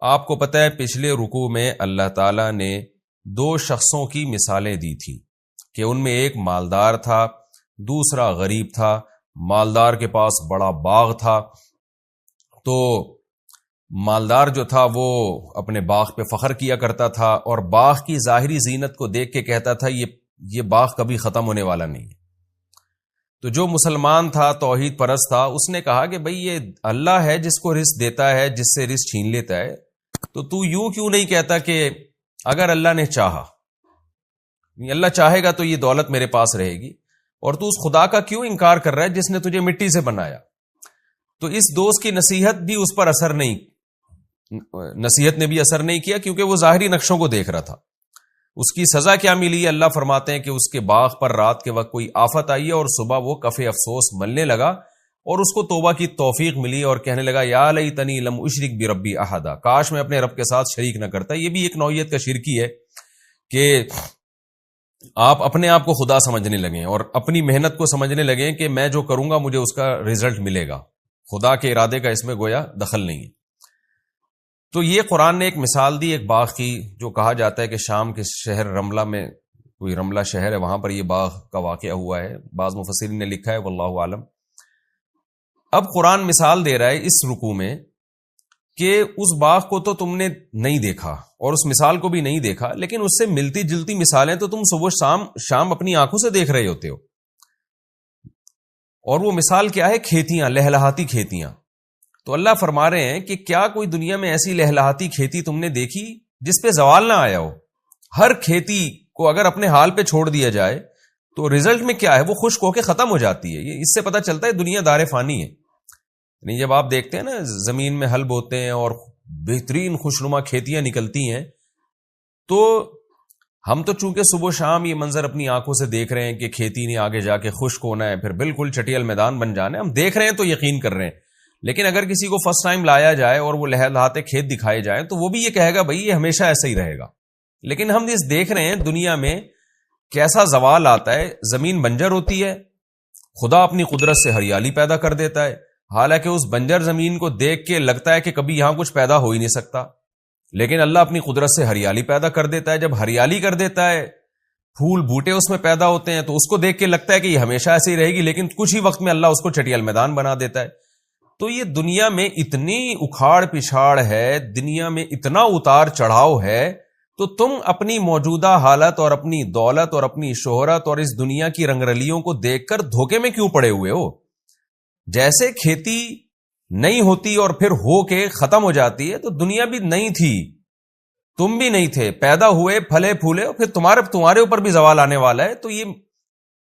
آپ کو پتہ ہے پچھلے رکوع میں اللہ تعالیٰ نے 2 شخصوں کی مثالیں دی تھی کہ ان میں ایک مالدار تھا، دوسرا غریب تھا۔ مالدار کے پاس بڑا باغ تھا، تو مالدار جو تھا وہ اپنے باغ پہ فخر کیا کرتا تھا اور باغ کی ظاہری زینت کو دیکھ کے کہتا تھا یہ باغ کبھی ختم ہونے والا نہیں ہے۔ تو جو مسلمان تھا، توحید پرست تھا، اس نے کہا کہ بھئی یہ اللہ ہے جس کو رزق دیتا ہے، جس سے رزق چھین لیتا ہے، تو یوں کیوں نہیں کہتا کہ اگر اللہ نے چاہا، اللہ چاہے گا تو یہ دولت میرے پاس رہے گی، اور تو اس خدا کا کیوں انکار کر رہا ہے جس نے تجھے مٹی سے بنایا؟ تو اس دوست کی نصیحت بھی اس پر نصیحت نے بھی اثر نہیں کیا، کیونکہ وہ ظاہری نقشوں کو دیکھ رہا تھا۔ اس کی سزا کیا ملی ہے؟ اللہ فرماتے ہیں کہ اس کے باغ پر رات کے وقت کوئی آفت آئی ہے اور صبح وہ کف افسوس ملنے لگا اور اس کو توبہ کی توفیق ملی اور کہنے لگا یا لیتنی لم اشرک بربی احدا، کاش میں اپنے رب کے ساتھ شریک نہ کرتا۔ یہ بھی ایک نوعیت کا شرکی ہے کہ آپ اپنے آپ کو خدا سمجھنے لگیں اور اپنی محنت کو سمجھنے لگیں کہ میں جو کروں گا مجھے اس کا رزلٹ ملے گا، خدا کے ارادے کا اس میں گویا دخل نہیں ہے۔ تو یہ قرآن نے ایک مثال دی ایک باغ کی، جو کہا جاتا ہے کہ شام کے شہر رملہ میں، کوئی رملہ شہر ہے، وہاں پر یہ باغ کا واقعہ ہوا ہے، بعض مفسرین نے لکھا ہے، واللہ عالم۔ اب قرآن مثال دے رہا ہے اس رکوع میں کہ اس باغ کو تو تم نے نہیں دیکھا اور اس مثال کو بھی نہیں دیکھا، لیکن اس سے ملتی جلتی مثالیں تو تم صبح شام اپنی آنکھوں سے دیکھ رہے ہوتے ہو۔ اور وہ مثال کیا ہے؟ کھیتیاں، لہلہاتی کھیتیاں۔ تو اللہ فرما رہے ہیں کہ کیا کوئی دنیا میں ایسی لہلہاتی کھیتی تم نے دیکھی جس پہ زوال نہ آیا ہو؟ ہر کھیتی کو اگر اپنے حال پہ چھوڑ دیا جائے تو رزلٹ میں کیا ہے؟ وہ خشک ہو کے ختم ہو جاتی ہے۔ یہ اس سے پتہ چلتا ہے دنیا دار فانی ہے۔ یعنی جب آپ دیکھتے ہیں نا زمین میں ہل بوتے ہیں اور بہترین خوشنما کھیتیاں نکلتی ہیں، تو ہم تو چونکہ صبح شام یہ منظر اپنی آنکھوں سے دیکھ رہے ہیں کہ کھیتی نے آگے جا کے خشک ہونا ہے، پھر بالکل چٹیل میدان بن جانا ہے، ہم دیکھ رہے ہیں تو یقین کر رہے ہیں۔ لیکن اگر کسی کو فرسٹ ٹائم لایا جائے اور وہ لہلہاتے کھیت دکھائے جائیں تو وہ بھی یہ کہے گا بھئی یہ ہمیشہ ایسا ہی رہے گا۔ لیکن ہم اس دیکھ رہے ہیں دنیا میں کیسا زوال آتا ہے، زمین بنجر ہوتی ہے، خدا اپنی قدرت سے ہریالی پیدا کر دیتا ہے، حالانکہ اس بنجر زمین کو دیکھ کے لگتا ہے کہ کبھی یہاں کچھ پیدا ہو ہی نہیں سکتا، لیکن اللہ اپنی قدرت سے ہریالی پیدا کر دیتا ہے۔ جب ہریالی کر دیتا ہے، پھول بوٹے اس میں پیدا ہوتے ہیں، تو اس کو دیکھ کے لگتا ہے کہ یہ ہمیشہ ایسے ہی رہے گی، لیکن کچھ ہی وقت میں اللہ اس کو چٹیل میدان بنا دیتا ہے۔ تو یہ دنیا میں اتنی اکھاڑ پچھاڑ ہے، دنیا میں اتنا اتار چڑھاؤ ہے، تو تم اپنی موجودہ حالت اور اپنی دولت اور اپنی شہرت اور اس دنیا کی رنگرلیوں کو دیکھ کر دھوکے میں کیوں پڑے ہوئے ہو؟ جیسے کھیتی نہیں ہوتی اور پھر ہو کے ختم ہو جاتی ہے، تو دنیا بھی نہیں تھی، تم بھی نہیں تھے، پیدا ہوئے، پھلے پھولے، اور پھر تمہارے اوپر بھی زوال آنے والا ہے۔ تو یہ